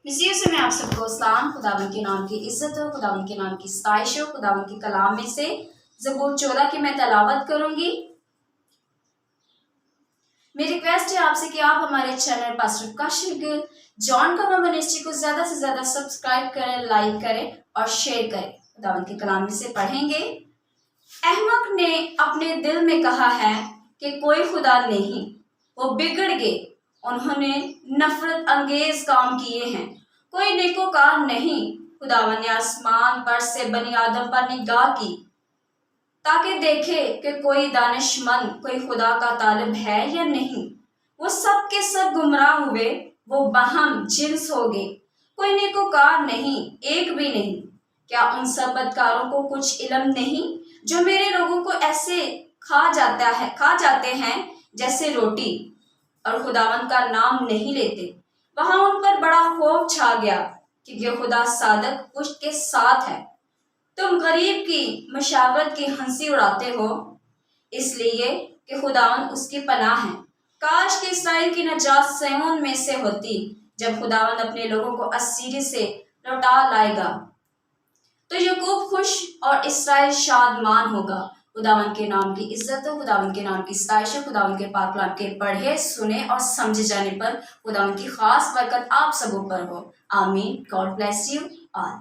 नसीब से मैं आप सबको सलाम, खुदावंद के नाम की इज्जत हो, खुदावंद के नाम की सताइश हो। खुदावंद के कलाम में से ज़बूर 14 की मैं तलावत करूंगी। मेरी रिक्वेस्ट है आपसे कि आप हमारे channel pastor Kashif Gill John corner ministry को ज़्यादा से ज़्यादा सब्सक्राइब करें, लाइक करें और शेयर करें। खुदावंद के कलाम में से पढ़ेंगे। अहमक ने अपने दिल में कहा है कि कोई खुदा नहीं, वो बिगड़ गए, उन्होंने नफरत अंगेज काम किए हैं, कोई नेकोकार नहीं। खुदावन ने आसमान पर से बनी आदम पर निगाह की ताकि देखे कि कोई दानिशमंद, कोई खुदा का तालिब है या नहीं। वो सब के सब गुमराह हुए, वो बहम जिन्स हो गए, कोई नेकोकार नहीं, एक भी नहीं। क्या उन सब बदकारों को कुछ इल्म नहीं जो मेरे लोगों को ऐसे खा जाते हैं जैसे रोटी, और खुदावन का नाम नहीं लेते। वहां उन पर बड़ा खौफ छा गया क्योंकि खुदा सादक पुष्ट के साथ है। तुम गरीब की मशावरत की हंसी उड़ाते हो इसलिए कि खुदावन उसकी पनाह है। काश कि इसराइल की नजात सिय्योन में से होती। जब खुदावन अपने लोगों को असीरी से लौटा लाएगा तो याकूब खुश और इसराइल शादमान होगा। खुदावन के नाम की इज्जत हो, खुदावन के नाम की सताइश हो। खुदावन के पाक कलाम के पढ़े, सुने और समझे जाने पर खुदावन की खास बरकत आप सबों पर हो। आमीन। God bless you all.